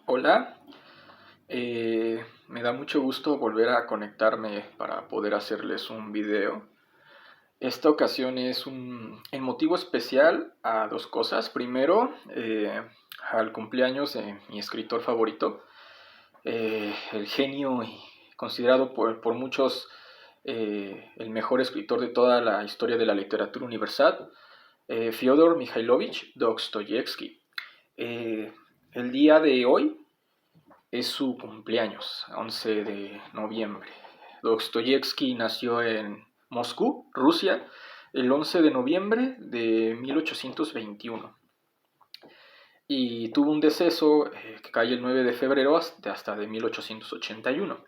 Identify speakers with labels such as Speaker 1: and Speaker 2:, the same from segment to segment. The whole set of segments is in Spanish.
Speaker 1: Hola, me da mucho gusto volver a conectarme para poder hacerles un video. Esta ocasión es en motivo especial a dos cosas. Primero, al cumpleaños de mi escritor favorito, el genio y considerado por muchos el mejor escritor de toda la historia de la literatura universal, Fyodor Mikhailovich Dostoyevsky. Eh, el día de hoy es su cumpleaños, 11 de noviembre. Dostoyevsky nació en Moscú, Rusia, el 11 de noviembre de 1821 y tuvo un deceso que cae el 9 de febrero hasta de 1881.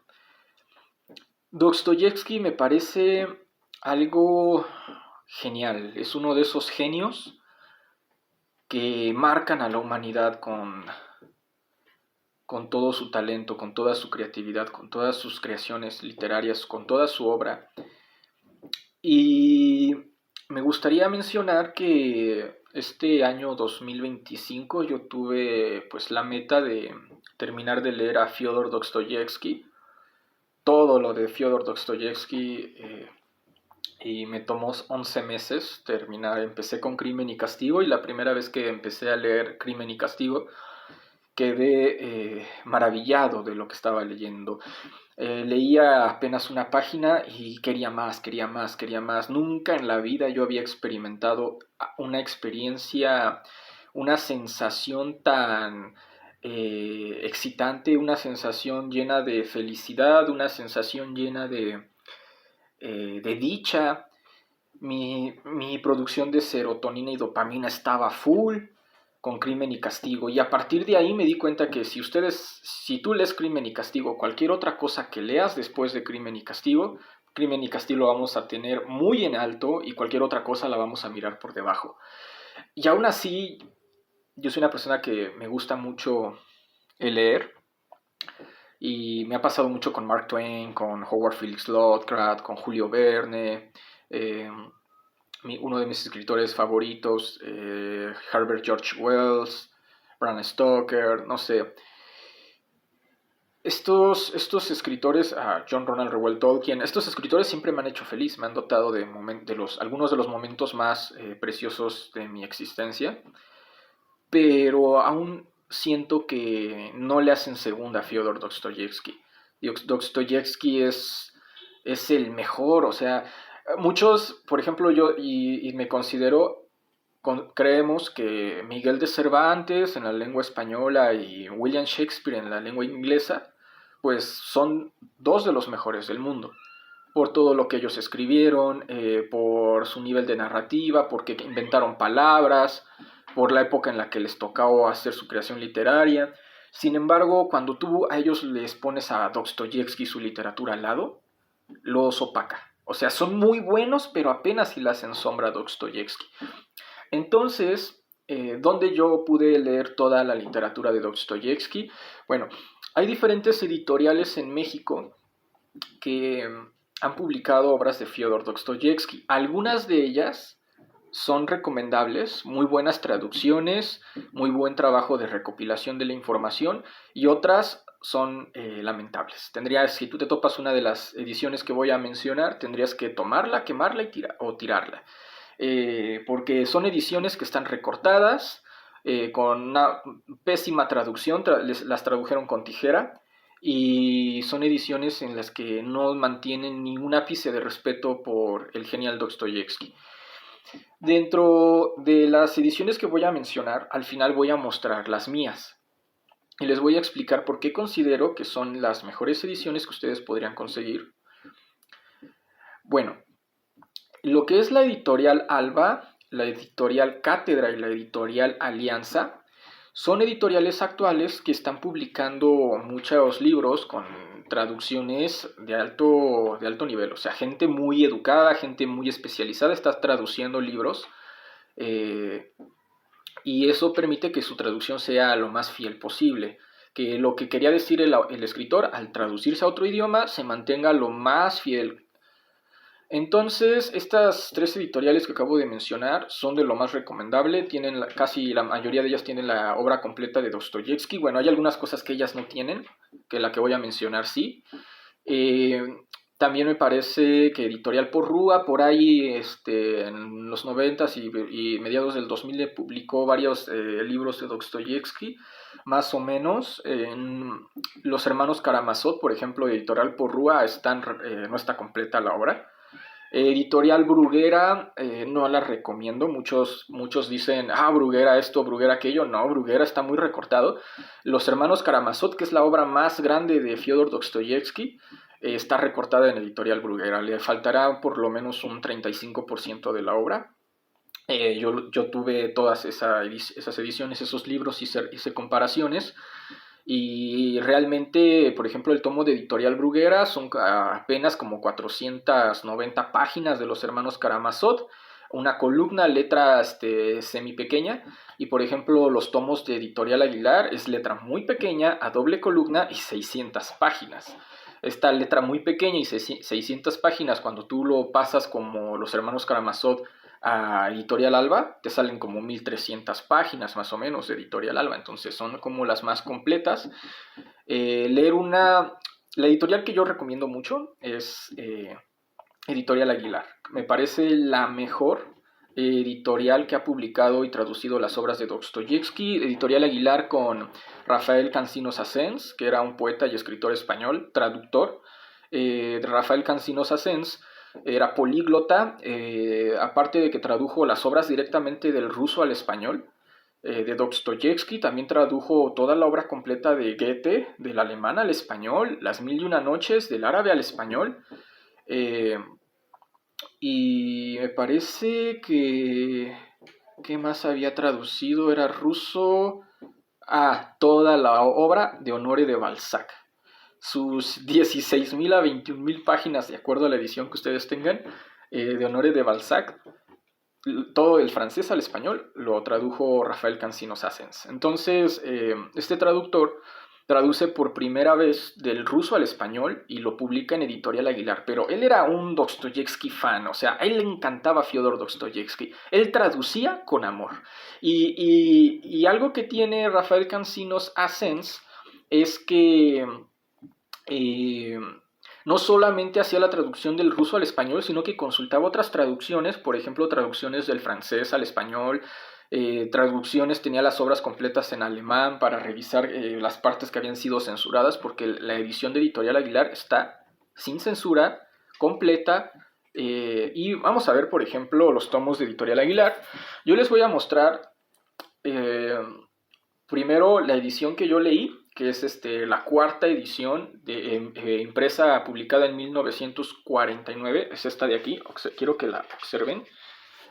Speaker 1: Dostoyevsky me parece algo genial, es uno de esos genios que marcan a la humanidad con todo su talento, con toda su creatividad, con todas sus creaciones literarias, con toda su obra. Y me gustaría mencionar que este año 2025 yo tuve pues la meta de terminar de leer a Fyodor Dostoyevsky, todo lo de Fyodor Dostoyevsky, y me tomó 11 meses terminar. Empecé con Crimen y Castigo y la primera vez que empecé a leer Crimen y Castigo quedé maravillado de lo que estaba leyendo. Leía apenas una página y quería más, quería más, quería más. Nunca en la vida yo había experimentado una experiencia, una sensación tan excitante, una sensación llena de felicidad, una sensación llena de dicha. Mi producción de serotonina y dopamina estaba full con Crimen y Castigo, y a partir de ahí me di cuenta que si tú lees Crimen y Castigo, cualquier otra cosa que leas después de Crimen y Castigo lo vamos a tener muy en alto y cualquier otra cosa la vamos a mirar por debajo. Y aún así, yo soy una persona que me gusta mucho el leer, y me ha pasado mucho con Mark Twain, con Howard Phillips Lovecraft, con Julio Verne, eh, uno de mis escritores favoritos, Herbert George Wells, Bram Stoker, no sé. Estos escritores, John Ronald Reuel Tolkien, estos escritores siempre me han hecho feliz, me han dotado algunos de los momentos más preciosos de mi existencia, pero aún siento que no le hacen segunda a Fyodor Dostoyevsky. Dostoyevsky es el mejor, o sea, muchos, por ejemplo, yo, y me considero, creemos que Miguel de Cervantes en la lengua española y William Shakespeare en la lengua inglesa, pues son dos de los mejores del mundo, por todo lo que ellos escribieron, por su nivel de narrativa, porque inventaron palabras, por la época en la que les tocó hacer su creación literaria. Sin embargo, cuando tú a ellos les pones a Dostoyevsky su literatura al lado, los opaca. O sea, son muy buenos, pero apenas si le hacen sombra a Dostoyevsky. Entonces, ¿dónde yo pude leer toda la literatura de Dostoyevsky? Bueno, hay diferentes editoriales en México que han publicado obras de Fyodor Dostoyevsky. Algunas de ellas son recomendables, muy buenas traducciones, muy buen trabajo de recopilación de la información, y otras son lamentables. Si tú te topas una de las ediciones que voy a mencionar, tendrías que tomarla, quemarla o tirarla. Porque son ediciones que están recortadas, con una pésima traducción, las tradujeron con tijera, y son ediciones en las que no mantienen ningún ápice de respeto por el genial Dostoyevsky. Dentro de las ediciones que voy a mencionar, al final voy a mostrar las mías y les voy a explicar por qué considero que son las mejores ediciones que ustedes podrían conseguir. Bueno, lo que es la editorial Alba, la editorial Cátedra y la editorial Alianza son editoriales actuales que están publicando muchos libros con traducciones de alto nivel. O sea, gente muy educada, gente muy especializada está traduciendo libros, eh, y eso permite que su traducción sea lo más fiel posible. Que lo que quería decir el escritor al traducirse a otro idioma se mantenga lo más fiel. Entonces, estas tres editoriales que acabo de mencionar son de lo más recomendable. Tienen casi la mayoría de ellas tienen la obra completa de Dostoyevsky. Bueno, hay algunas cosas que ellas no tienen, que la que voy a mencionar sí. Eh, También me parece que Editorial Porrúa, por ahí en los 90s y mediados del 2000 publicó varios libros de Dostoyevsky, más o menos. Los hermanos Karamazov, por ejemplo, Editorial Porrúa, no está completa la obra. Editorial Bruguera, no la recomiendo. Muchos dicen, Bruguera esto, Bruguera aquello. No, Bruguera está muy recortado. Los hermanos Karamazov, que es la obra más grande de Fyodor Dostoyevsky, está recortada en Editorial Bruguera. Le faltará por lo menos un 35% de la obra. Yo tuve todas esas ediciones, esos libros, hice comparaciones. Y realmente, por ejemplo, el tomo de Editorial Bruguera son apenas como 490 páginas de los hermanos Karamazov, una columna, letra semi pequeña, y por ejemplo los tomos de Editorial Aguilar es letra muy pequeña, a doble columna y 600 páginas. Esta letra muy pequeña y 600 páginas, cuando tú lo pasas como los hermanos Karamazov a Editorial Alba, te salen como 1300 páginas más o menos de Editorial Alba, entonces son como las más completas. La editorial que yo recomiendo mucho es Editorial Aguilar. Me parece la mejor editorial que ha publicado y traducido las obras de Dostoyevsky. Editorial Aguilar con Rafael Cancinos Asens, que era un poeta y escritor español, traductor. Rafael Cancinos Asens era políglota, aparte de que tradujo las obras directamente del ruso al español. De Dostoyevsky también tradujo toda la obra completa de Goethe, del alemán al español, Las Mil y Una Noches, del árabe al español. Eh, y me parece que... ¿Qué más había traducido? Era ruso. Toda la obra de Honoré de Balzac. Sus 16.000 a 21.000 páginas, de acuerdo a la edición que ustedes tengan, de Honoré de Balzac. Todo el francés al español lo tradujo Rafael Cancinos Asens. Entonces, este traductor traduce por primera vez del ruso al español y lo publica en Editorial Aguilar. Pero él era un Dostoyevsky fan, o sea, a él le encantaba Fyodor Dostoyevsky. Él traducía con amor. Y algo que tiene Rafael Cancinos Asens es que no solamente hacía la traducción del ruso al español, sino que consultaba otras traducciones, por ejemplo, traducciones del francés al español, traducciones, tenía las obras completas en alemán para revisar las partes que habían sido censuradas, porque la edición de Editorial Aguilar está sin censura, completa. Y vamos a ver, por ejemplo, los tomos de Editorial Aguilar. Yo les voy a mostrar primero la edición que yo leí, que es la cuarta edición impresa, publicada en 1949, es esta de aquí. Quiero que la observen,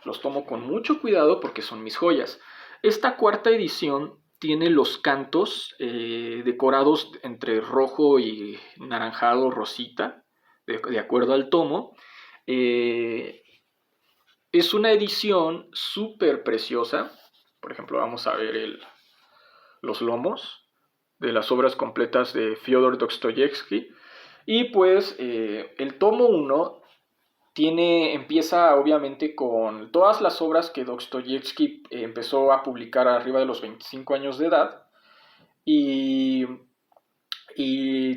Speaker 1: los tomo con mucho cuidado porque son mis joyas. Esta cuarta edición tiene los cantos decorados entre rojo y naranjado, rosita, de acuerdo al tomo. Es una edición súper preciosa. Por ejemplo, vamos a ver los lomos de las obras completas de Fyodor Dostoyevsky. Y pues el tomo 1 empieza obviamente con todas las obras que Dostoyevsky empezó a publicar arriba de los 25 años de edad, y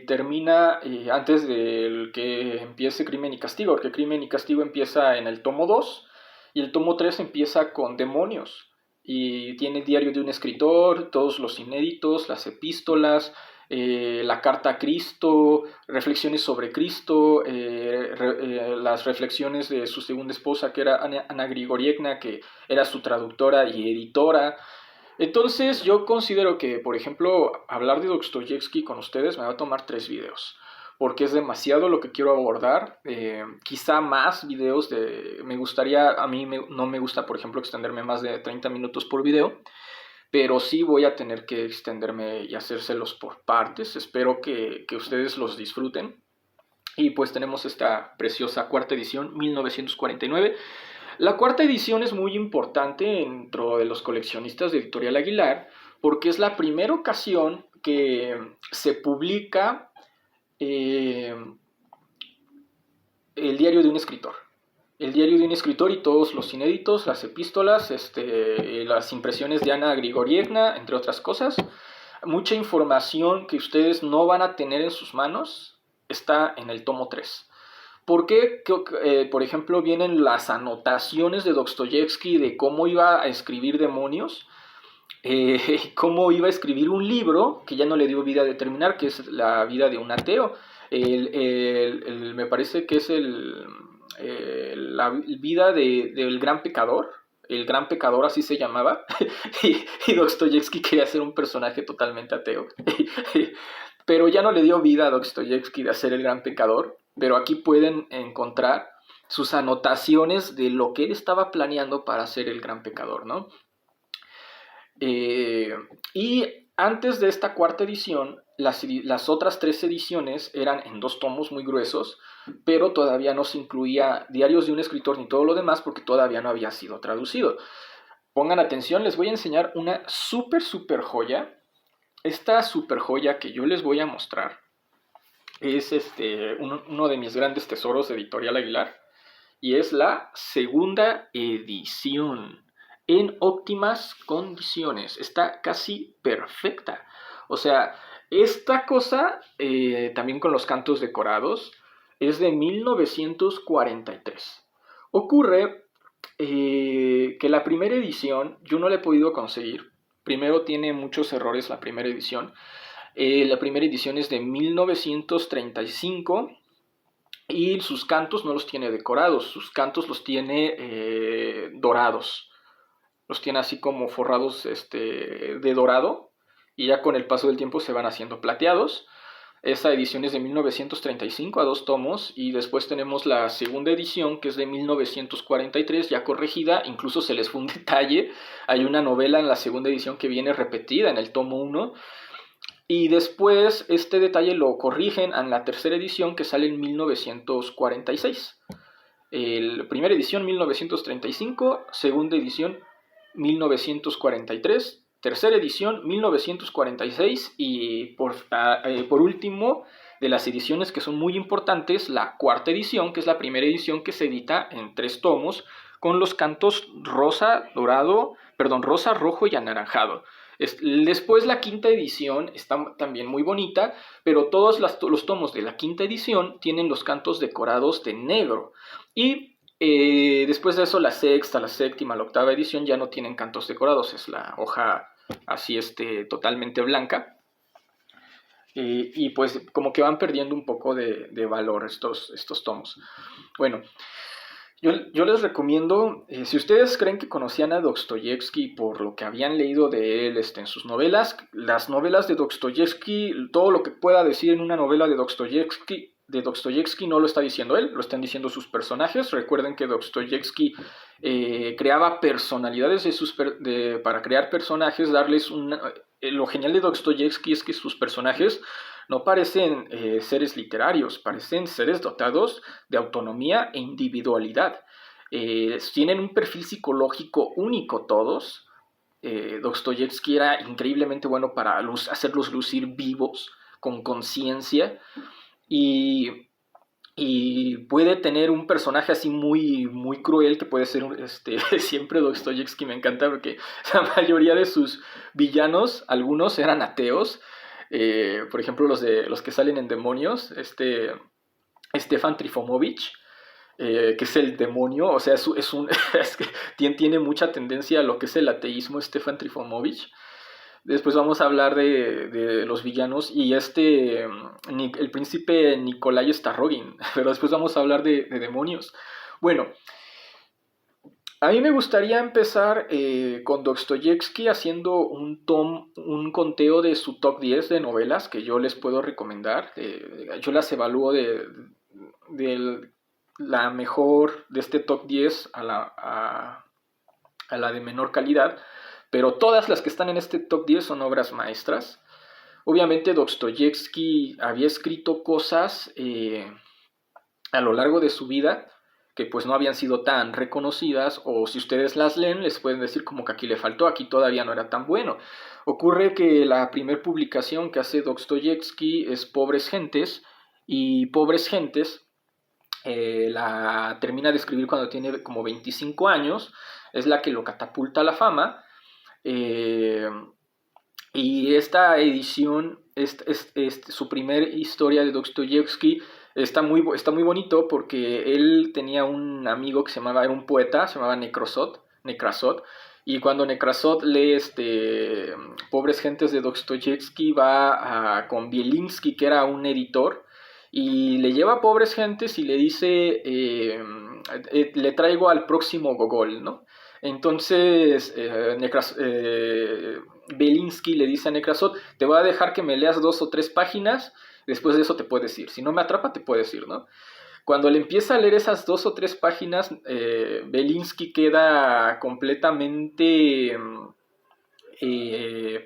Speaker 1: termina antes del que empiece Crimen y Castigo, porque Crimen y Castigo empieza en el tomo 2 y el tomo 3 empieza con Demonios. Y tiene el diario de un escritor, todos los inéditos, las epístolas, la carta a Cristo, reflexiones sobre Cristo, las reflexiones de su segunda esposa, que era Ana Grigorievna, que era su traductora y editora. Entonces yo considero que, por ejemplo, hablar de Dostoyevsky con ustedes me va a tomar 3 videos, porque es demasiado lo que quiero abordar. Quizá más videos me gustaría, no me gusta, por ejemplo, extenderme más de 30 minutos por video, pero sí voy a tener que extenderme y hacérselos por partes. Espero que ustedes los disfruten. Y pues tenemos esta preciosa cuarta edición, 1949. La cuarta edición es muy importante dentro de los coleccionistas de Editorial Aguilar, porque es la primera ocasión que se publica el diario de un escritor. El diario de un escritor y todos los inéditos, las epístolas, las impresiones de Ana Grigorievna, entre otras cosas. Mucha información que ustedes no van a tener en sus manos está en el tomo 3. ¿Por qué? Por ejemplo, vienen las anotaciones de Dostoyevsky de cómo iba a escribir Demonios, cómo iba a escribir un libro que ya no le dio vida a determinar, que es la vida de un ateo. Me parece que es la vida del gran pecador. El gran pecador, así se llamaba. y Dostoyevsky quería ser un personaje totalmente ateo. Pero ya no le dio vida a Dostoyevsky de hacer el gran pecador. Pero aquí pueden encontrar sus anotaciones de lo que él estaba planeando para hacer el gran pecador, ¿no? Y antes de esta cuarta edición, las otras 3 ediciones eran en 2 tomos muy gruesos, pero todavía no se incluía Diarios de un escritor ni todo lo demás porque todavía no había sido traducido. Pongan atención, les voy a enseñar una super joya. Esta super joya que yo les voy a mostrar es uno de mis grandes tesoros de Editorial Aguilar, y es la segunda edición en óptimas condiciones. Está casi perfecta. O sea, esta cosa, también con los cantos decorados, es de 1943. Ocurre que la primera edición yo no la he podido conseguir. Primero, tiene muchos errores la primera edición. La primera edición es de 1935 y sus cantos no los tiene decorados, sus cantos los tiene dorados. Los tiene así como forrados de dorado, y ya con el paso del tiempo se van haciendo plateados. Esa edición es de 1935 a 2 tomos, y después tenemos la segunda edición que es de 1943 ya corregida. Incluso se les fue un detalle, hay una novela en la segunda edición que viene repetida en el tomo 1, y después este detalle lo corrigen en la tercera edición que sale en 1946. Primera edición 1935, segunda edición 1943, tercera edición 1946 y por último, de las ediciones que son muy importantes, la cuarta edición, que es la primera edición que se edita en 3 tomos con los cantos rosa, rojo y anaranjado. Después la quinta edición está también muy bonita, pero todos los tomos de la quinta edición tienen los cantos decorados de negro. Y después de eso la sexta, la séptima, la octava edición ya no tienen cantos decorados, es la hoja así totalmente blanca. Y pues como que van perdiendo un poco de valor estos tomos. Bueno, yo les recomiendo, si ustedes creen que conocían a Dostoyevsky por lo que habían leído de él en sus novelas, las novelas de Dostoyevsky, todo lo que pueda decir en una novela de Dostoyevsky no lo está diciendo él, lo están diciendo sus personajes. Recuerden que Dostoyevsky creaba personalidades para crear personajes, darles lo genial de Dostoyevsky es que sus personajes no parecen seres literarios, parecen seres dotados de autonomía e individualidad. Tienen un perfil psicológico único todos. Dostoyevsky era increíblemente bueno para hacerlos lucir vivos, con conciencia, y puede tener un personaje así muy, muy cruel que puede ser siempre Dostoyevsky me encanta porque la mayoría de sus villanos, algunos eran ateos. Por ejemplo, los que salen en Demonios, Stefan Trifomovich, que es el demonio, o sea, es que tiene mucha tendencia a lo que es el ateísmo, Stefan Trifomovich. Después vamos a hablar de los villanos y el príncipe Nikolai Starogin, pero después vamos a hablar de demonios. Bueno, a mí me gustaría empezar con Dostoyevsky haciendo un conteo de su top 10 de novelas que yo les puedo recomendar. Yo las evalúo de la mejor de este top 10 a la de menor calidad, pero todas las que están en este top 10 son obras maestras. Obviamente Dostoyevsky había escrito cosas a lo largo de su vida que pues no habían sido tan reconocidas, o si ustedes las leen les pueden decir como que aquí le faltó, aquí todavía no era tan bueno. Ocurre que la primera publicación que hace Dostoyevsky es Pobres Gentes, y Pobres Gentes la termina de escribir cuando tiene como 25 años, es la que lo catapulta a la fama. eh, y esta edición, su primer historia de Dostoyevsky, está muy bonito porque él tenía un amigo que se llamaba, era un poeta, se llamaba Nekrasot, y cuando Nekrasot lee Pobres Gentes de Dostoyevsky con Bielinski, que era un editor, y le lleva Pobres Gentes y le dice, le traigo al próximo Gogol, ¿no? Entonces, Belinsky le dice a Nekrasov, te voy a dejar que me leas 2 o 3 páginas, después de eso te puedes ir. Si no me atrapa, te puedes ir, ¿no? Cuando le empieza a leer esas 2 o 3 páginas, Belinsky queda completamente,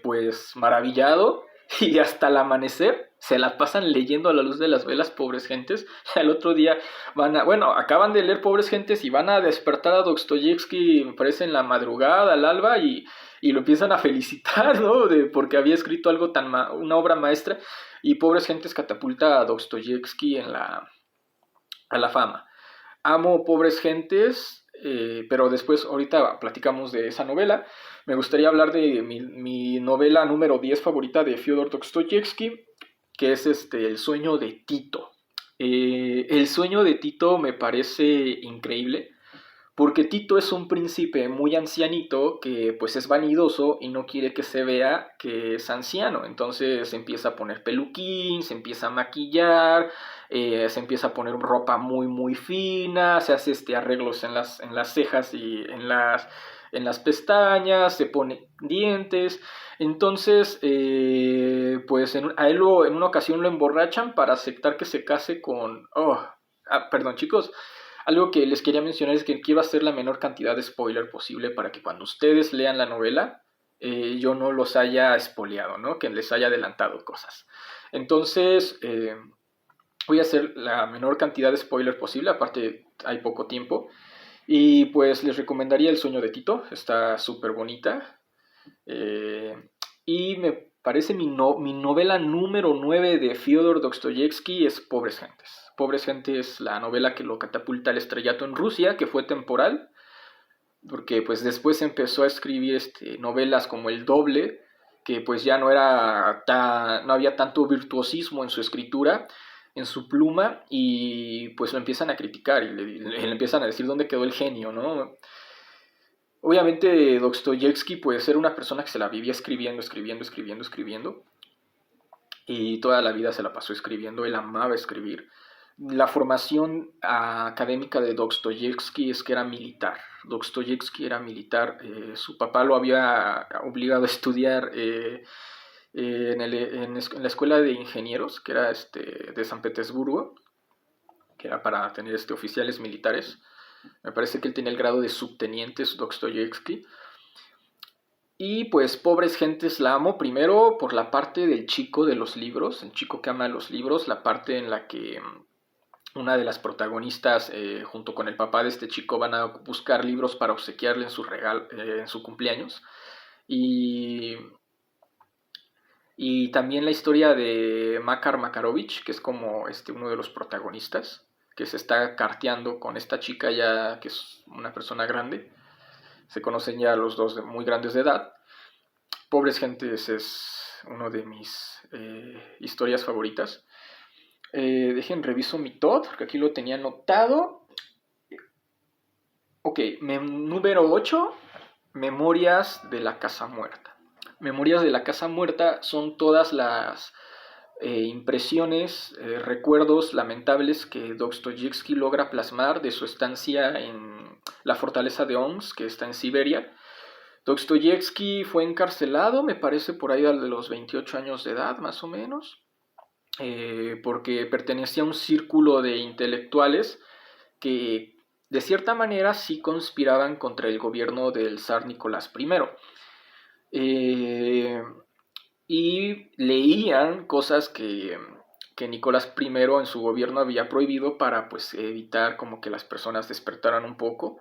Speaker 1: pues, maravillado, y hasta el amanecer se la pasan leyendo a la luz de las velas, pobres gentes. Al otro día acaban de leer Pobres Gentes y van a despertar a Dostoyevsky, me parece, en la madrugada, al alba, y lo empiezan a felicitar, ¿no? Porque había escrito algo una obra maestra, y Pobres Gentes catapulta a Dostoyevsky a la fama. Amo Pobres Gentes, pero después, ahorita platicamos de esa novela. Me gustaría hablar de mi novela número 10 favorita de Fyodor Dostoyevsky, que es El sueño de Tito. El sueño de Tito me parece increíble, porque Tito es un príncipe muy ancianito que pues es vanidoso y no quiere que se vea que es anciano. Entonces se empieza a poner peluquín, se empieza a maquillar, se empieza a poner ropa muy muy fina, se hace arreglos en las cejas y en las pestañas, se pone dientes. Entonces, pues a él en una ocasión lo emborrachan para aceptar que se case con... perdón chicos, algo que les quería mencionar es que quiero hacer la menor cantidad de spoiler posible para que cuando ustedes lean la novela, yo no los haya espoleado, ¿no? Que les haya adelantado cosas. Entonces, voy a hacer la menor cantidad de spoiler posible, aparte hay poco tiempo. Y pues les recomendaría El sueño de Tito, está súper bonita. Eh, y me parece mi novela número 9 de Fyodor Dostoyevsky es Pobres Gentes. Pobres Gentes es la novela que lo catapulta al estrellato en Rusia, que fue temporal, porque pues después empezó a escribir novelas como El Doble, que pues ya no había tanto virtuosismo en su escritura, en su pluma, y pues lo empiezan a criticar y le empiezan a decir dónde quedó el genio, ¿no? Obviamente Dostoyevsky puede ser una persona que se la vivía escribiendo, y toda la vida se la pasó escribiendo, él amaba escribir. La formación académica de Dostoyevsky es que era militar. Dostoyevsky era militar, su papá lo había obligado a estudiar en la escuela de ingenieros, que era de San Petersburgo, que era para tener oficiales militares. Me parece que él tenía el grado de subteniente, Dostoyevsky. Y pues Pobres Gentes la amo primero por la parte del chico de los libros, el chico que ama los libros, la parte en la que una de las protagonistas, junto con el papá de este chico, van a buscar libros para obsequiarle en su cumpleaños. Y, y también la historia de Makar Makarovich, que es como uno de los protagonistas, que se está carteando con esta chica ya que es una persona grande. Se conocen ya los dos muy grandes de edad. Pobres Gentes es uno de mis historias favoritas. Dejen, reviso mi TOD, porque aquí lo tenía anotado. Ok, número 8, Memorias de la Casa Muerta. Memorias de la Casa Muerta son todas las impresiones, recuerdos lamentables que Dostoyevsky logra plasmar de su estancia en la fortaleza de Omsk, que está en Siberia. Dostoyevsky fue encarcelado, me parece, por ahí de los 28 años de edad, más o menos, porque pertenecía a un círculo de intelectuales que de cierta manera sí conspiraban contra el gobierno del zar Nicolás I. Y leían cosas que Nicolás I en su gobierno había prohibido para pues evitar como que las personas despertaran un poco.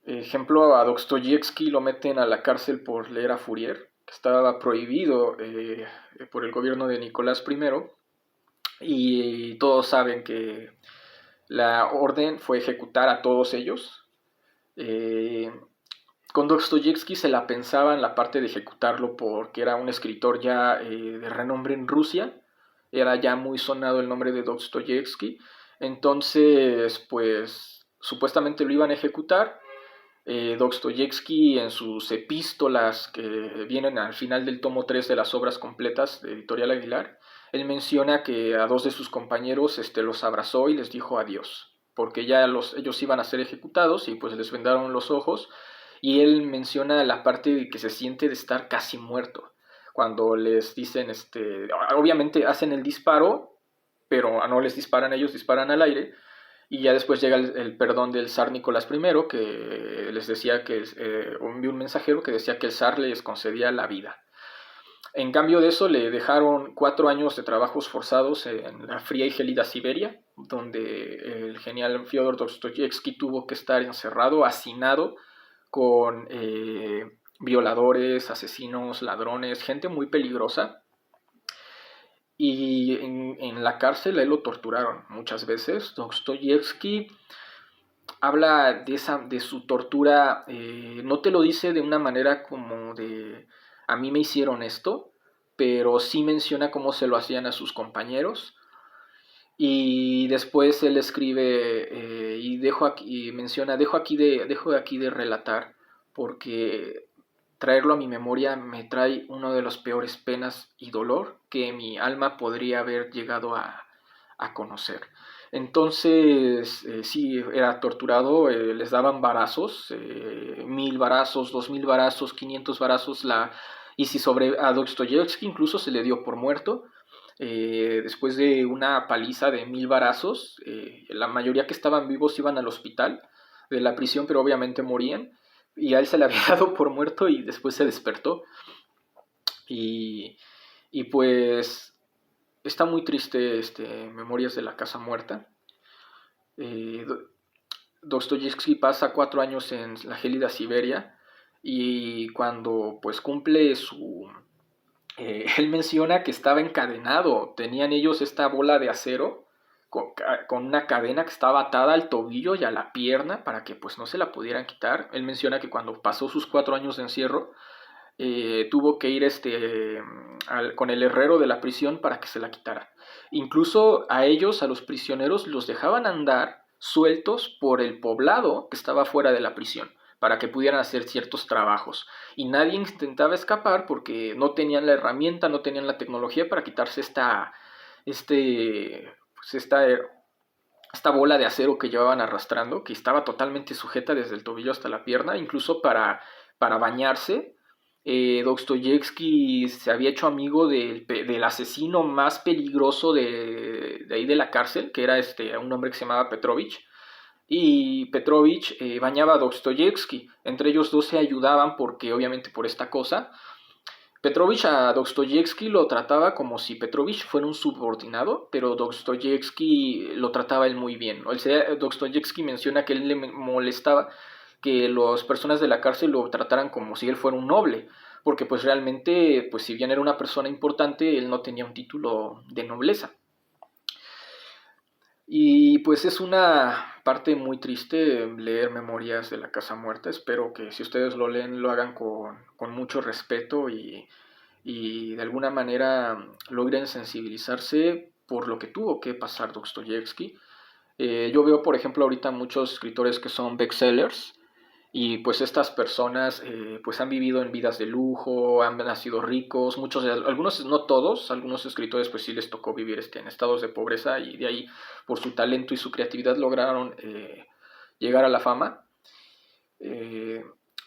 Speaker 1: Ejemplo, a Dostoyevsky lo meten a la cárcel por leer a Fourier, que estaba prohibido por el gobierno de Nicolás I. Y todos saben que La orden fue ejecutar a todos ellos. Eh, con Dostoyevsky se la pensaban la parte de ejecutarlo porque era un escritor ya de renombre en Rusia, era ya muy sonado el nombre de Dostoyevsky, entonces pues supuestamente lo iban a ejecutar. Dostoyevsky en sus epístolas que vienen al final del tomo 3 de las obras completas de Editorial Aguilar, él menciona que a dos de sus compañeros los abrazó y les dijo adiós, porque ya ellos iban a ser ejecutados y pues les vendaron los ojos, y él menciona la parte de que se siente de estar casi muerto, cuando les dicen, obviamente hacen el disparo, pero no les disparan ellos, disparan al aire, y ya después llega el perdón del zar Nicolás I, que les decía que envió un mensajero que decía que el zar les concedía la vida. En cambio de eso le dejaron 4 años de trabajos forzados en la fría y gélida Siberia, donde el genial Fyodor Dostoyevsky tuvo que estar encerrado, hacinado, con violadores, asesinos, ladrones, gente muy peligrosa. Y en la cárcel a él lo torturaron muchas veces. Dostoyevsky habla de su tortura, no te lo dice de una manera como de a mí me hicieron esto, pero sí menciona cómo se lo hacían a sus compañeros. Y después él escribe y menciona, dejo aquí de relatar, porque traerlo a mi memoria me trae uno de los peores penas y dolor que mi alma podría haber llegado a conocer. Entonces, sí, era torturado, les daban varazos, 1000 varazos, 2000 varazos, 500 varazos, y si sobre a Dostoyevsky incluso se le dio por muerto, después de una paliza de 1000 varazos, la mayoría que estaban vivos iban al hospital de la prisión, pero obviamente morían, y a él se le había dado por muerto y después se despertó. Y, y pues está muy triste Memorias de la Casa Muerta. Eh, Dostoyevsky pasa 4 años en la gélida Siberia, y cuando pues cumple él menciona que estaba encadenado, tenían ellos esta bola de acero con una cadena que estaba atada al tobillo y a la pierna para que pues no se la pudieran quitar. Él menciona que cuando pasó sus 4 años de encierro, tuvo que ir con el herrero de la prisión para que se la quitara. Incluso a ellos, a los prisioneros, los dejaban andar sueltos por el poblado que estaba fuera de la prisión para que pudieran hacer ciertos trabajos. Y nadie intentaba escapar porque no tenían la herramienta, no tenían la tecnología para quitarse pues esta bola de acero que llevaban arrastrando, que estaba totalmente sujeta desde el tobillo hasta la pierna, incluso para bañarse. Dostoyevsky se había hecho amigo del asesino más peligroso de ahí de la cárcel, que era un hombre que se llamaba Petrovich, y Petrovich bañaba a Dostoyevsky. Entre ellos dos se ayudaban porque obviamente por esta cosa. Petrovich a Dostoyevsky lo trataba como si Petrovich fuera un subordinado, pero Dostoyevsky lo trataba él muy bien. Dostoyevsky menciona que él le molestaba que las personas de la cárcel lo trataran como si él fuera un noble, porque pues realmente, pues si bien era una persona importante, él no tenía un título de nobleza. Y pues es una parte muy triste leer Memorias de la Casa Muerta. Espero que si ustedes lo leen lo hagan con mucho respeto y de alguna manera logren sensibilizarse por lo que tuvo que pasar Dostoyevsky. Yo veo, por ejemplo, ahorita muchos escritores que son bestsellers, y pues estas personas pues han vivido en vidas de lujo, han nacido ricos, algunos, no todos, algunos escritores pues sí les tocó vivir en estados de pobreza, y de ahí por su talento y su creatividad lograron llegar a la fama. Eh,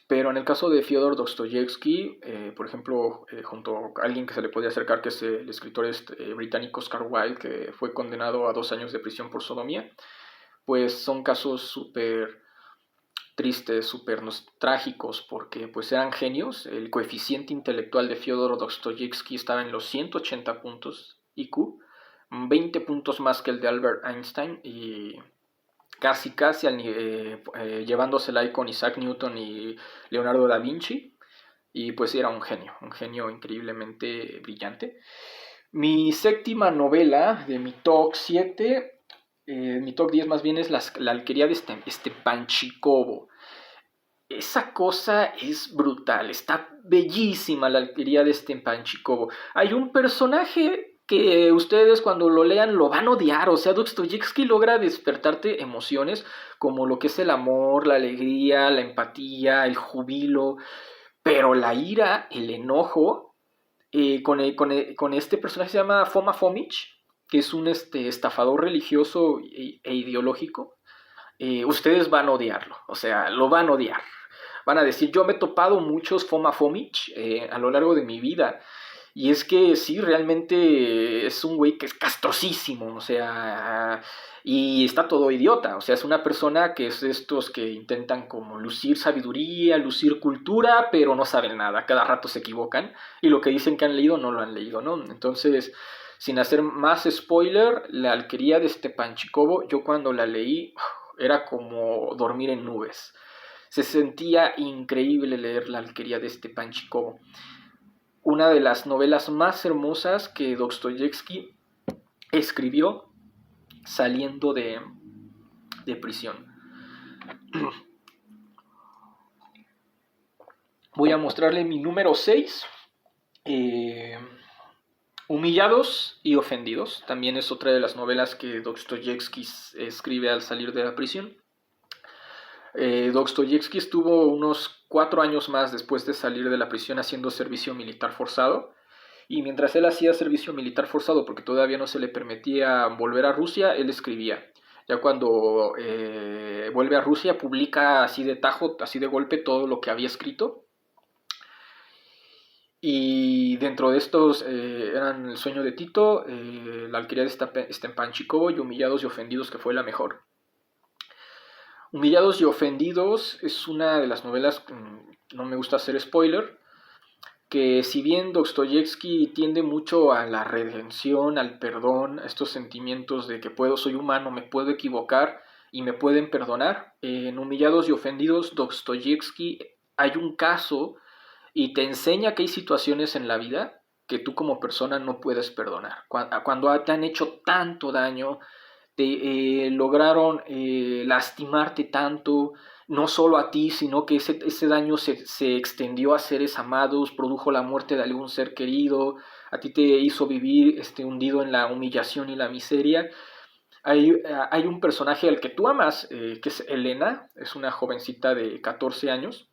Speaker 1: pero en el caso de Fyodor Dostoyevsky, por ejemplo, junto a alguien que se le podría acercar, que es el escritor británico Oscar Wilde, que fue condenado a 2 años de prisión por sodomía, pues son casos súper tristes, súper trágicos, porque pues eran genios. El coeficiente intelectual de Fyodor Dostoyevsky estaba en los 180 puntos IQ, 20 puntos más que el de Albert Einstein, y casi llevándosela ahí con Isaac Newton y Leonardo da Vinci. Y pues era un genio increíblemente brillante. Mi séptima novela de mi top 7 mi top 10 más bien es la alquería de Stepanchikovo. Esa cosa es brutal, está bellísima la alquería de Stepanchikovo. Hay un personaje que ustedes cuando lo lean lo van a odiar, o sea, Dostoyevsky logra despertarte emociones como lo que es el amor, la alegría, la empatía, el júbilo, pero la ira, el enojo, con este personaje que se llama Foma Fomich, que es un estafador religioso e ideológico, ustedes van a odiarlo, o sea, lo van a odiar. Van a decir, yo me he topado muchos Foma Fomich a lo largo de mi vida. Y es que sí, realmente es un güey que es castrosísimo, o sea, y está todo idiota, o sea, es una persona que es de estos que intentan como lucir sabiduría, lucir cultura, pero no saben nada, cada rato se equivocan, y lo que dicen que han leído no lo han leído, ¿no? Entonces, sin hacer más spoiler, la alquería de Stepanchikovo, yo cuando la leí, era como dormir en nubes. Se sentía increíble leer la alquería de Stepanchikovo, una de las novelas más hermosas que Dostoyevsky escribió saliendo de prisión. Voy a mostrarle mi número 6. Humillados y ofendidos. También es otra de las novelas que Dostoyevsky escribe al salir de la prisión. Dostoyevsky estuvo unos 4 años más después de salir de la prisión haciendo servicio militar forzado. Y mientras él hacía servicio militar forzado, porque todavía no se le permitía volver a Rusia, él escribía. Ya cuando vuelve a Rusia, publica así de tajo, así de golpe, todo lo que había escrito. Y dentro de estos eran El sueño de Tito, La alquería de Stepanchikovo y Humillados y ofendidos, que fue la mejor. Humillados y ofendidos es una de las novelas, no me gusta hacer spoiler, que si bien Dostoyevsky tiende mucho a la redención, al perdón, a estos sentimientos de que soy humano, me puedo equivocar y me pueden perdonar, en Humillados y ofendidos Dostoyevsky hay un caso y te enseña que hay situaciones en la vida que tú como persona no puedes perdonar. Cuando te han hecho tanto daño, te lograron lastimarte tanto, no solo a ti, sino que ese daño se extendió a seres amados, produjo la muerte de algún ser querido, a ti te hizo vivir hundido en la humillación y la miseria. Hay un personaje al que tú amas, que es Elena, es una jovencita de 14 años,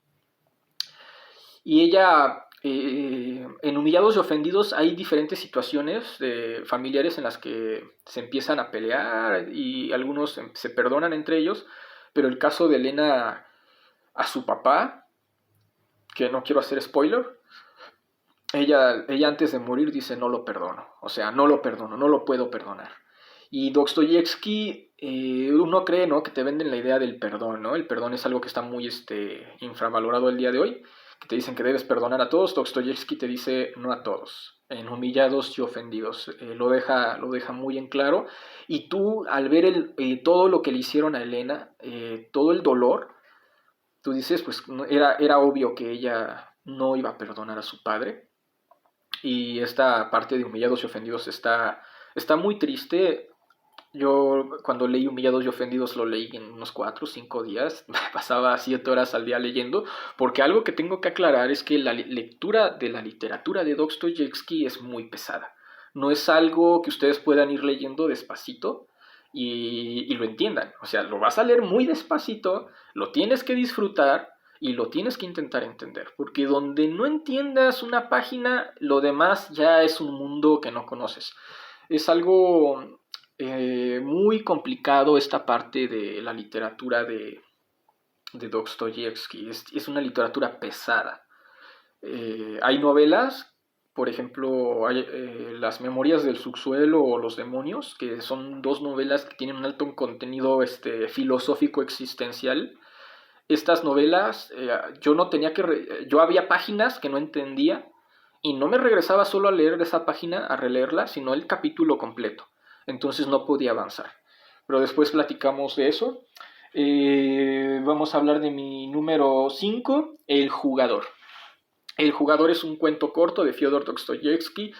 Speaker 1: y ella, en Humillados y Ofendidos hay diferentes situaciones familiares en las que se empiezan a pelear y algunos se perdonan entre ellos, pero el caso de Elena a su papá, que no quiero hacer spoiler, ella antes de morir dice no lo perdono, o sea, no lo perdono, no lo puedo perdonar. Y Dostoyevsky, uno cree, ¿no?, que te venden la idea del perdón, ¿no? El perdón es algo que está muy infravalorado el día de hoy, que te dicen que debes perdonar a todos. Dostoyevsky te dice no a todos, en Humillados y Ofendidos. Lo deja muy en claro. Y tú, al ver todo lo que le hicieron a Elena, todo el dolor, tú dices, pues era obvio que ella no iba a perdonar a su padre. Y esta parte de Humillados y Ofendidos está muy triste. Yo cuando leí Humillados y Ofendidos lo leí en unos 4 o 5 días, pasaba 7 horas al día leyendo, porque algo que tengo que aclarar es que la lectura de la literatura de Dostoyevsky es muy pesada. No es algo que ustedes puedan ir leyendo despacito y lo entiendan. O sea, lo vas a leer muy despacito, lo tienes que disfrutar y lo tienes que intentar entender, porque donde no entiendas una página, lo demás ya es un mundo que no conoces. Es algo muy complicado esta parte de la literatura de Dostoyevsky. Es una literatura pesada. Hay novelas, por ejemplo, hay, Las Memorias del Subsuelo o Los Demonios, que son dos novelas que tienen un alto contenido filosófico existencial. Estas novelas, yo no tenía yo había páginas que no entendía y no me regresaba solo a leer esa página, a releerla, sino el capítulo completo. Entonces no podía avanzar. Pero después platicamos de eso. Vamos a hablar de mi número 5, El jugador. El jugador es un cuento corto de Fyodor Dostoyevsky.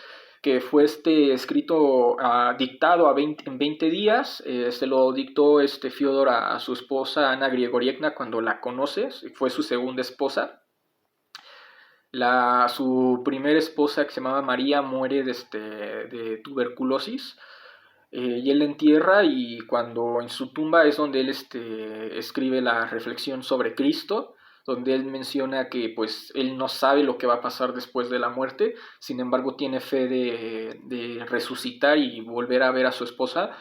Speaker 1: que fue escrito, dictado en 20 días. Se lo dictó Fiodor a su esposa Ana Grigorievna cuando la conoces, fue su segunda esposa. Su primera esposa, que se llamaba María, muere de tuberculosis, y él la entierra, y cuando en su tumba es donde él escribe la reflexión sobre Cristo, donde él menciona que pues él no sabe lo que va a pasar después de la muerte, sin embargo tiene fe de resucitar y volver a ver a su esposa.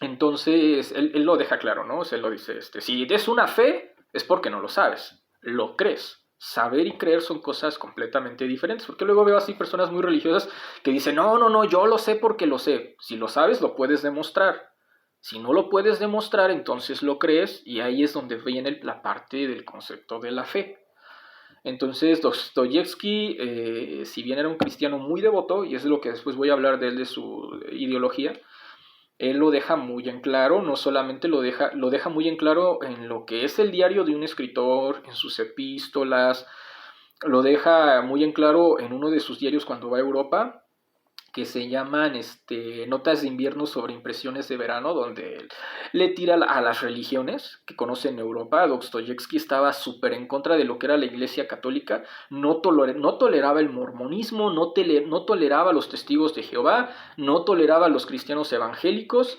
Speaker 1: Entonces él lo deja claro, ¿no? Se lo dice, si es una fe es porque no lo sabes, lo crees. Saber y creer son cosas completamente diferentes, porque luego veo así personas muy religiosas que dicen, no, no, no, yo lo sé porque lo sé. Si lo sabes, lo puedes demostrar. Si no lo puedes demostrar, entonces lo crees, y ahí es donde viene la parte del concepto de la fe. Entonces, Dostoyevsky, si bien era un cristiano muy devoto, y es lo que después voy a hablar de él, de su ideología, él lo deja muy en claro, no solamente lo deja muy en claro en lo que es el diario de un escritor, en sus epístolas, lo deja muy en claro en uno de sus diarios cuando va a Europa, que se llaman Notas de invierno sobre impresiones de verano, donde él le tira a las religiones que conoce en Europa. Dostoyevsky estaba súper en contra de lo que era la Iglesia Católica, no toleraba el mormonismo, no toleraba a los testigos de Jehová, no toleraba a los cristianos evangélicos.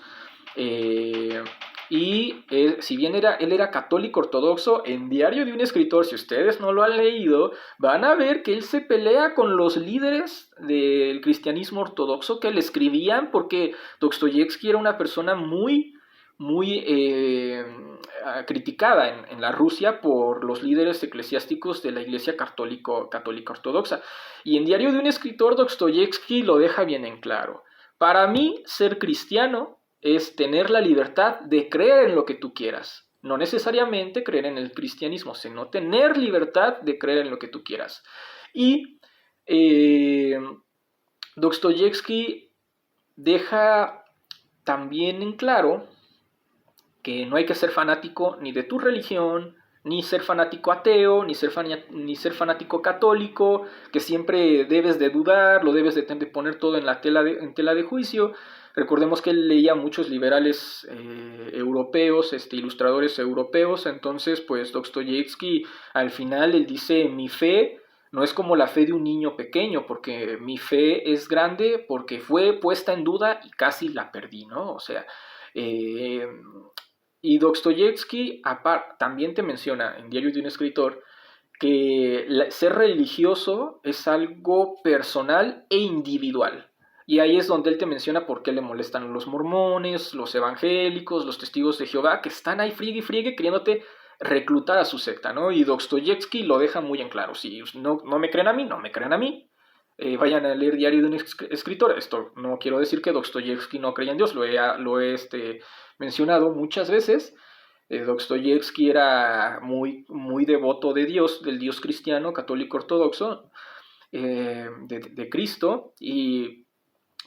Speaker 1: Y si bien él era católico ortodoxo, en Diario de un escritor, si ustedes no lo han leído, van a ver que él se pelea con los líderes del cristianismo ortodoxo que le escribían, porque Dostoyevsky era una persona muy, muy criticada en la Rusia por los líderes eclesiásticos de la Iglesia católica ortodoxa. Y en Diario de un escritor, Dostoyevsky lo deja bien en claro. Para mí, ser cristiano es tener la libertad de creer en lo que tú quieras. No necesariamente creer en el cristianismo, sino tener libertad de creer en lo que tú quieras. Y Dostoyevsky deja también en claro que no hay que ser fanático ni de tu religión, ni ser fanático ateo, ni ser fanático católico, que siempre debes de dudar, lo debes de poner todo en en tela de juicio. Recordemos que él leía a muchos liberales europeos, ilustradores europeos. Entonces pues Dostoyevsky al final él dice, mi fe no es como la fe de un niño pequeño, porque mi fe es grande porque fue puesta en duda y casi la perdí, ¿no? O sea, eh, y Dostoyevsky también te menciona en Diario de un escritor que ser religioso es algo personal e individual. Y ahí es donde él te menciona por qué le molestan los mormones, los evangélicos, los testigos de Jehová, que están ahí friegue y friegue queriéndote reclutar a su secta, ¿no? Y Dostoyevsky lo deja muy en claro. Si no me creen a mí, no me crean a mí. Vayan a leer Diario de un escritor. Esto no quiero decir que Dostoyevsky no creía en Dios, lo he mencionado muchas veces. Dostoyevsky era muy, muy devoto de Dios, del Dios cristiano, católico ortodoxo, de Cristo,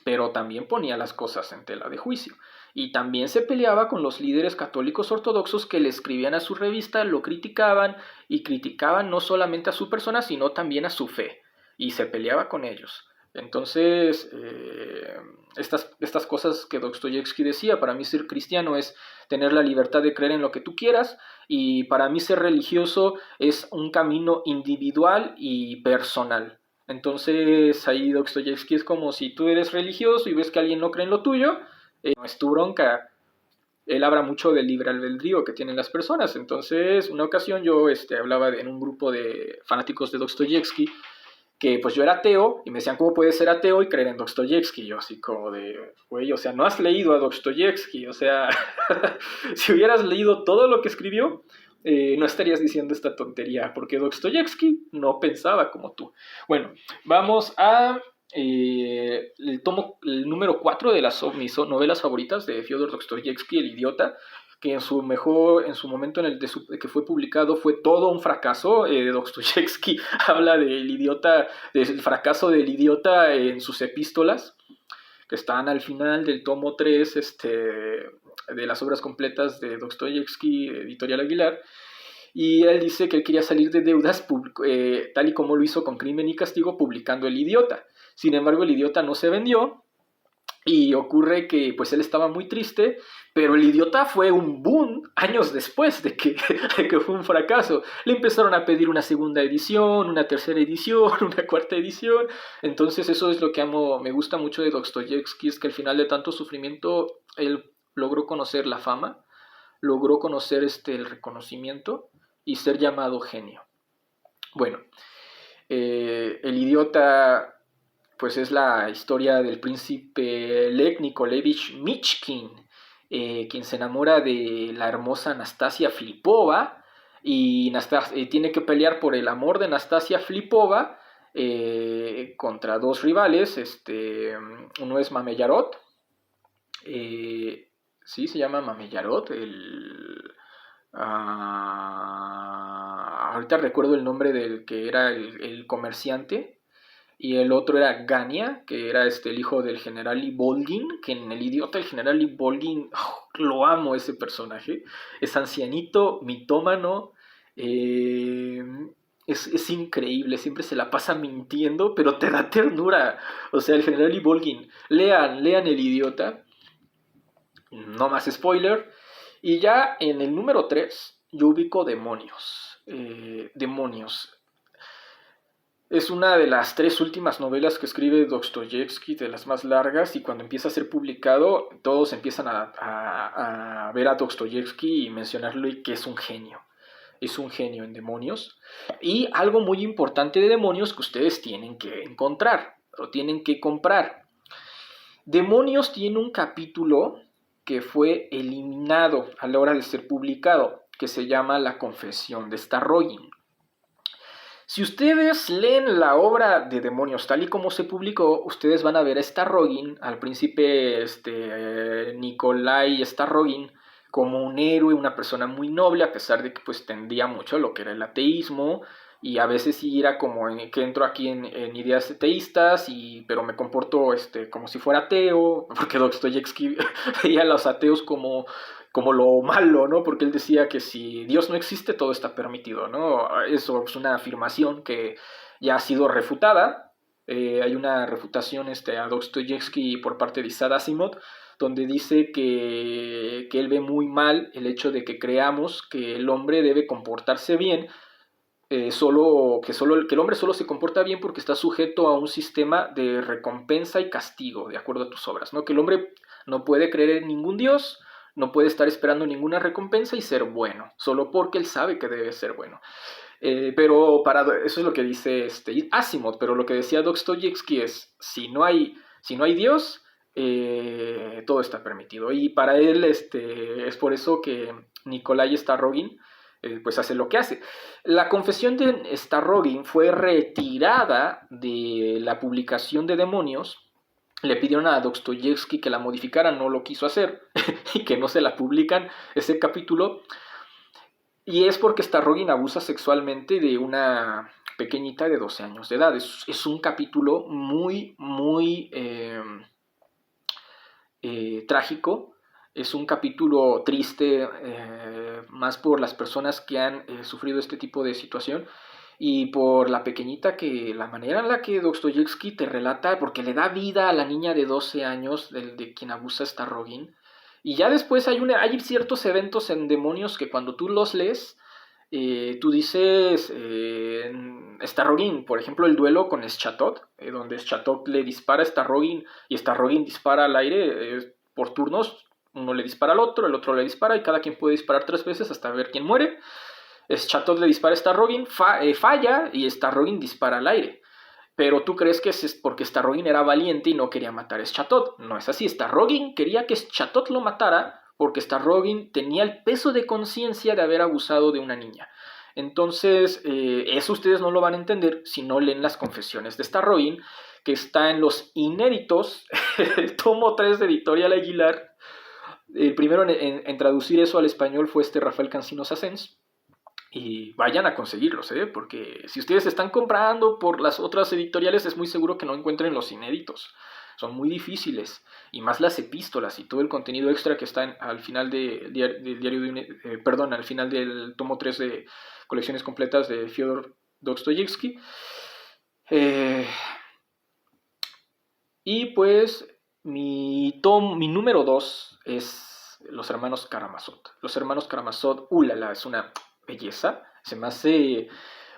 Speaker 1: pero también ponía las cosas en tela de juicio. Y también se peleaba con los líderes católicos ortodoxos que le escribían a su revista, lo criticaban, y criticaban no solamente a su persona, sino también a su fe. Y se peleaba con ellos. Entonces, estas cosas que Dostoyevsky decía, para mí ser cristiano es tener la libertad de creer en lo que tú quieras, y para mí ser religioso es un camino individual y personal. Entonces ahí Dostoyevsky es como si tú eres religioso y ves que alguien no cree en lo tuyo, no es tu bronca. Él habla mucho del libre albedrío que tienen las personas. Entonces, una ocasión yo hablaba en un grupo de fanáticos de Dostoyevsky, que pues yo era ateo, y me decían, ¿cómo puedes ser ateo y creer en Dostoyevsky? Yo así como de, güey, o sea, no has leído a Dostoyevsky, o sea, si hubieras leído todo lo que escribió, no estarías diciendo esta tontería, porque Dostoyevsky no pensaba como tú. Bueno, vamos a el número 4 de las mis novelas favoritas de Fyodor Dostoyevsky, El idiota, que en su momento que fue publicado fue todo un fracaso. Dostoyevsky habla del fracaso del idiota en sus epístolas, que están al final del tomo 3 de las obras completas de Dostoyevsky, Editorial Aguilar. Y él dice que él quería salir de deudas, tal y como lo hizo con Crimen y Castigo, publicando El Idiota. Sin embargo, El Idiota no se vendió, y ocurre que pues él estaba muy triste, pero El Idiota fue un boom años después de que, de que fue un fracaso. Le empezaron a pedir una segunda edición, una tercera edición, una cuarta edición. Entonces eso es lo que me gusta mucho de Dostoyevsky, es que al final de tanto sufrimiento él logró conocer la fama, logró conocer el reconocimiento y ser llamado genio. Bueno, El Idiota pues es la historia del príncipe Lev Nikolevich Michkin, quien se enamora de la hermosa Anastasia Filipova y tiene que pelear por el amor de Anastasia Filipova contra dos rivales. Uno es Mamellarot, sí, se llama Mamellarot, ahorita recuerdo el nombre del que era el comerciante, y el otro era Gania, que era el hijo del general Ivolgin, que en El Idiota el general Ivolgin, lo amo ese personaje, es ancianito, mitómano, es increíble, siempre se la pasa mintiendo, pero te da ternura. O sea, el general Ivolgin, lean El Idiota, no más spoiler. Y ya en el número 3 yo ubico Demonios. Demonios. Es una de las 3 últimas novelas que escribe Dostoyevsky, de las más largas, y cuando empieza a ser publicado, todos empiezan a ver a Dostoyevsky y mencionarlo, y que es un genio. Es un genio en Demonios. Y algo muy importante de Demonios que ustedes tienen que encontrar, o tienen que comprar. Demonios tiene un capítulo que fue eliminado a la hora de ser publicado, que se llama La confesión de Starrogin. Si ustedes leen la obra de Demonios tal y como se publicó, ustedes van a ver a Starrogin, al príncipe Nikolai Starrogin, como un héroe, una persona muy noble, a pesar de que pues tendía mucho a lo que era el ateísmo, y a veces sí era como que entro aquí en ideas ateístas, pero me comporto como si fuera ateo, porque Dostoyevsky veía a los ateos como lo malo, ¿no? Porque él decía que si Dios no existe, todo está permitido, ¿no? Eso es una afirmación que ya ha sido refutada. Hay una refutación a Dostoyevsky por parte de Isaac Asimov, donde dice que él ve muy mal el hecho de que creamos que el hombre debe comportarse bien, que el hombre solo se comporta bien porque está sujeto a un sistema de recompensa y castigo, de acuerdo a tus obras, ¿no? Que el hombre no puede creer en ningún Dios, no puede estar esperando ninguna recompensa y ser bueno, solo porque él sabe que debe ser bueno. Pero eso es lo que dice Asimov, pero lo que decía Dostoyevsky es, si no hay Dios, todo está permitido. Y para él es por eso que Nikolai Starrogin pues hace lo que hace. La confesión de Starrogin fue retirada de la publicación de Demonios. Le pidieron a Dostoyevsky que la modificara, no lo quiso hacer, y que no se la publican ese capítulo. Y es porque Starrogin abusa sexualmente de una pequeñita de 12 años de edad. Es un capítulo muy, muy trágico. Es un capítulo triste, más por las personas que han sufrido este tipo de situación, y por la pequeñita, que la manera en la que Dostoyevsky te relata, porque le da vida a la niña de 12 años de quien abusa Starrogin. Y ya después hay ciertos eventos en Demonios que cuando tú los lees, tú dices, Starrogin, por ejemplo, el duelo con Schatot, donde Schatot le dispara a Starrogin y Starrogin dispara al aire por turnos. Uno le dispara al otro, el otro le dispara, y cada quien puede disparar 3 veces hasta ver quién muere. Schatot le dispara a Starrogin, falla, y Starrogin dispara al aire. Pero tú crees que es porque Starrogin era valiente y no quería matar a Schatot. No es así. Starrogin quería que Schatot lo matara porque Starrogin tenía el peso de conciencia de haber abusado de una niña. Entonces, eso ustedes no lo van a entender si no leen las confesiones de Starrogin, que está en los inéditos, el tomo 3 de Editorial Aguilar. El primero en traducir eso al español fue Rafael Cancinos Asens. Y vayan a conseguirlos, porque si ustedes están comprando por las otras editoriales, es muy seguro que no encuentren los inéditos. son muy difíciles, y más las epístolas y todo el contenido extra que está al final del diario al final del tomo 3 de Colecciones Completas de Fyodor Dostoyevsky. Y pues mi número 2 es Los Hermanos Karamazov. Los Hermanos Karamazov, es una belleza. Se me hace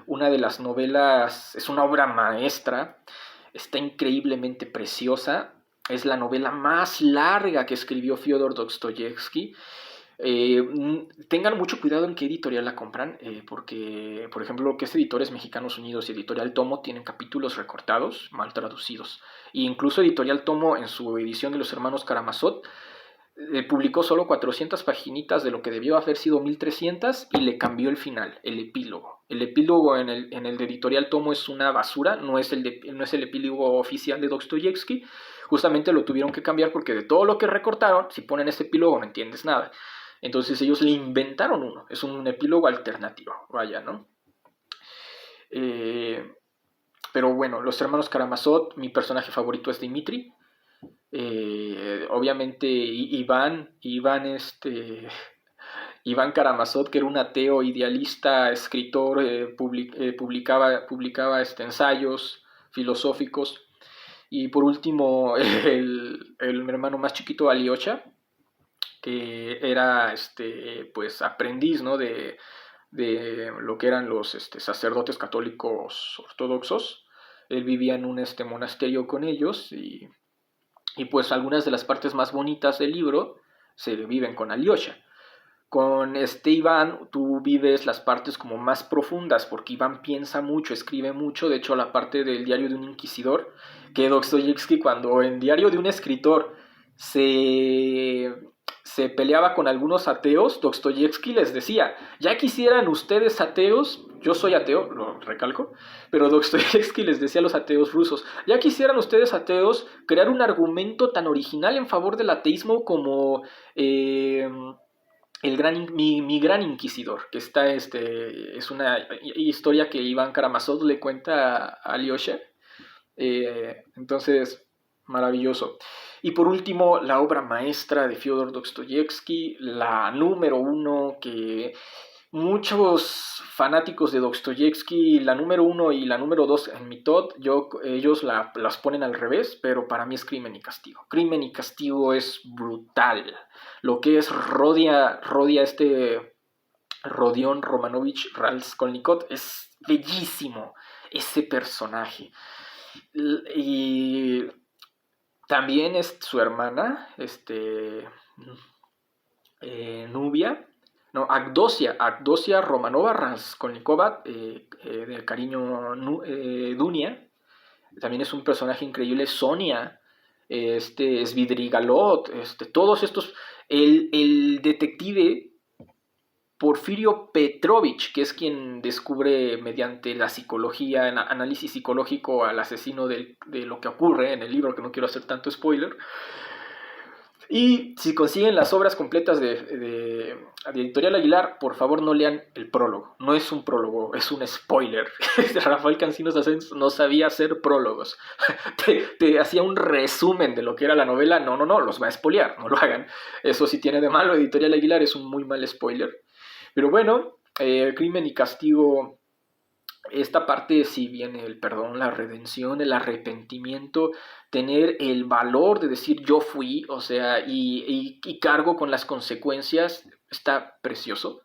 Speaker 1: una de las novelas, es una obra maestra, está increíblemente preciosa. Es la novela más larga que escribió Fyodor Dostoyevsky. Tengan mucho cuidado en qué editorial la compran, porque, por ejemplo, que es Editores Mexicanos Unidos y Editorial Tomo tienen capítulos recortados, mal traducidos. E incluso Editorial Tomo, en su edición de Los Hermanos Karamazov, publicó solo 400 paginitas de lo que debió haber sido 1300 y le cambió el final, el epílogo. El epílogo en el de Editorial Tomo es una basura, no es el epílogo oficial de Dostoyevsky. Justamente lo tuvieron que cambiar porque de todo lo que recortaron, si ponen este epílogo no entiendes nada. Entonces ellos le inventaron uno, es un epílogo alternativo, vaya, ¿no? Pero bueno, Los Hermanos Karamazov, mi personaje favorito es Dimitri. Obviamente Iván Karamazov, que era un ateo idealista, escritor, publicaba ensayos filosóficos. Y por último, el hermano más chiquito, Alyosha, que era pues aprendiz, ¿no? de lo que eran los sacerdotes católicos ortodoxos. Él vivía en un monasterio con ellos y pues algunas de las partes más bonitas del libro se viven con Alyosha. Con Iván tú vives las partes como más profundas, porque Iván piensa mucho, escribe mucho. De hecho, la parte del diario de un inquisidor, que Dostoyevsky, cuando en Diario de un escritor se peleaba con algunos ateos, Dostoyevsky les decía: ya quisieran ustedes ateos, yo soy ateo, lo recalco, pero Dostoyevsky les decía a los ateos rusos: ya quisieran ustedes ateos crear un argumento tan original en favor del ateísmo como mi gran inquisidor, que es una historia que Iván Karamazov le cuenta a Alyosha. Entonces, maravilloso. Y por último, la obra maestra de Fyodor Dostoyevsky, la número 1, que muchos fanáticos de Dostoyevsky, la número 1 y la número 2 en mi top, ellos las ponen al revés, pero para mí es Crimen y Castigo. Crimen y Castigo es brutal. Lo que es Rodion Romanovich Raskolnikov, es bellísimo ese personaje. Y también es su hermana, Nubia, no, Agdosia Romanova Raskolnikova, del cariño Dunia. También es un personaje increíble. Sonia, Svidrigailov, todos estos. El detective Porfirio Petrovich, que es quien descubre mediante la psicología, análisis psicológico, al asesino de lo que ocurre en el libro, que no quiero hacer tanto spoiler. Y si consiguen las obras completas de Editorial Aguilar, por favor no lean el prólogo. No es un prólogo, es un spoiler. Rafael Cancinos Asens no sabía hacer prólogos. Te hacía un resumen de lo que era la novela. No, los va a spoilear, no lo hagan. Eso sí tiene de malo Editorial Aguilar, es un muy mal spoiler. Pero bueno, Crimen y Castigo, esta parte sí viene el perdón, la redención, el arrepentimiento, tener el valor de decir yo fui, o sea, y cargo con las consecuencias, está precioso.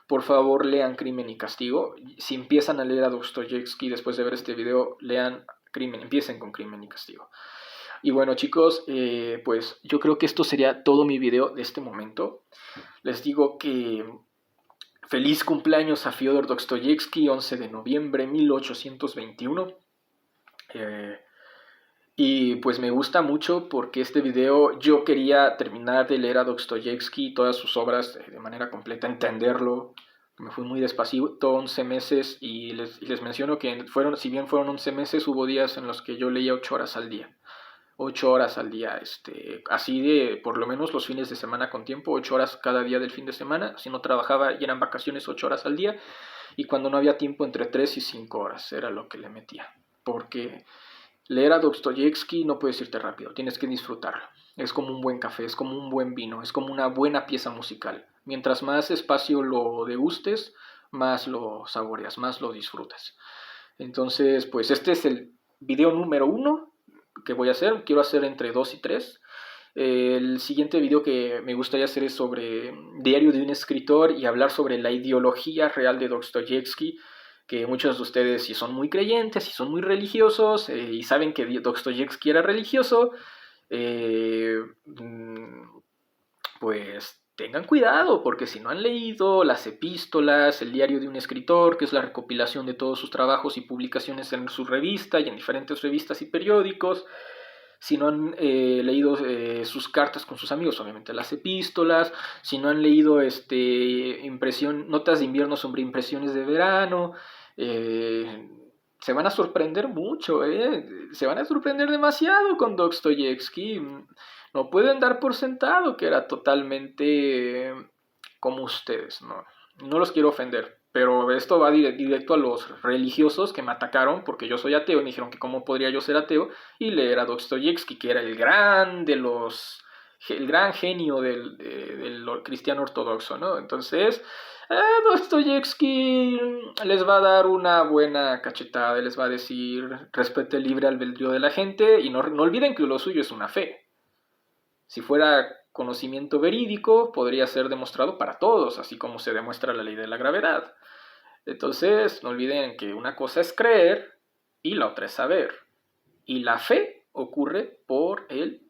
Speaker 1: Por favor, lean Crimen y Castigo. Si empiezan a leer a Dostoyevsky después de ver este video, empiecen con Crimen y Castigo. Y bueno, chicos, pues yo creo que esto sería todo mi video de este momento. Les digo que feliz cumpleaños a Fyodor Dostoyevsky, 11 de noviembre de 1821. Y pues me gusta mucho porque este video yo quería terminar de leer a Dostoyevsky, todas sus obras de manera completa, entenderlo. Me fui muy despacito, 11 meses, y les menciono que si bien fueron 11 meses, hubo días en los que yo leía 8 horas al día. 8 horas al día, así de por lo menos los fines de semana con tiempo, 8 horas cada día del fin de semana. Si no trabajaba y eran vacaciones, 8 horas al día, y cuando no había tiempo, entre 3 y 5 horas era lo que le metía, porque Leer a Dostoyevsky no puedes irte rápido, tienes que disfrutarlo. Es como un buen café, es como un buen vino, es como una buena pieza musical. Mientras más espacio lo degustes, más lo saboreas, más lo disfrutas. Entonces, pues este es el video número 1 que voy a hacer. Quiero hacer entre 2 y 3. El siguiente video que me gustaría hacer es sobre Diario de un escritor y hablar sobre la ideología real de Dostoyevsky, que muchos de ustedes, si son muy creyentes, si son muy religiosos y saben que Dostoyevsky era religioso, pues tengan cuidado, porque si no han leído las epístolas, el diario de un escritor, que es la recopilación de todos sus trabajos y publicaciones en su revista y en diferentes revistas y periódicos, si no han leído sus cartas con sus amigos, obviamente las epístolas, si no han leído notas de invierno sobre impresiones de verano, se van a sorprender mucho, se van a sorprender demasiado con Dostoyevsky. No pueden dar por sentado que era totalmente como ustedes, no los quiero ofender, pero esto va directo a los religiosos que me atacaron porque yo soy ateo y me dijeron que cómo podría yo ser ateo y leer a Dostoyevsky, que era el gran genio del cristiano ortodoxo, ¿no? Entonces, Dostoyevsky les va a dar una buena cachetada, les va a decir respete el libre albedrío de la gente y no olviden que lo suyo es una fe. Si fuera conocimiento verídico, podría ser demostrado para todos, así como se demuestra la ley de la gravedad. Entonces, no olviden que una cosa es creer y la otra es saber. Y la fe ocurre por creer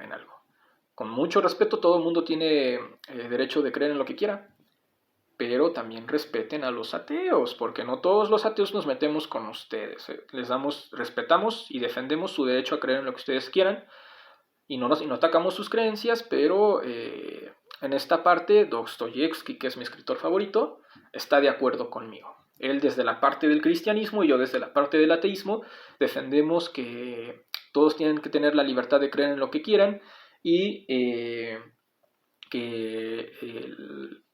Speaker 1: en algo. Con mucho respeto, todo el mundo tiene derecho de creer en lo que quiera, pero también respeten a los ateos, porque no todos los ateos nos metemos con ustedes. Respetamos y defendemos su derecho a creer en lo que ustedes quieran, y no atacamos sus creencias, pero en esta parte Dostoyevsky, que es mi escritor favorito, está de acuerdo conmigo. Él desde la parte del cristianismo y yo desde la parte del ateísmo defendemos que todos tienen que tener la libertad de creer en lo que quieran y que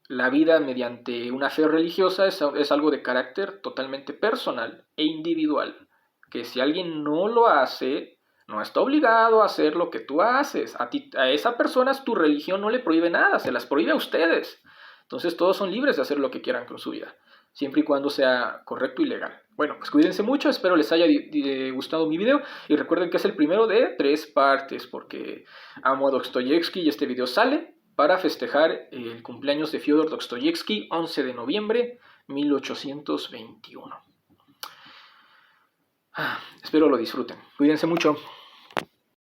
Speaker 1: la vida mediante una fe religiosa es algo de carácter totalmente personal e individual, que si alguien no lo hace, no está obligado a hacer lo que tú haces. A esa persona tu religión no le prohíbe nada, se las prohíbe a ustedes. Entonces todos son libres de hacer lo que quieran con su vida, siempre y cuando sea correcto y legal. Bueno, pues cuídense mucho, espero les haya gustado mi video y recuerden que es el primero de 3 partes porque amo a Dostoyevsky y este video sale para festejar el cumpleaños de Fyodor Dostoyevsky, 11 de noviembre 1821. Espero lo disfruten. Cuídense mucho.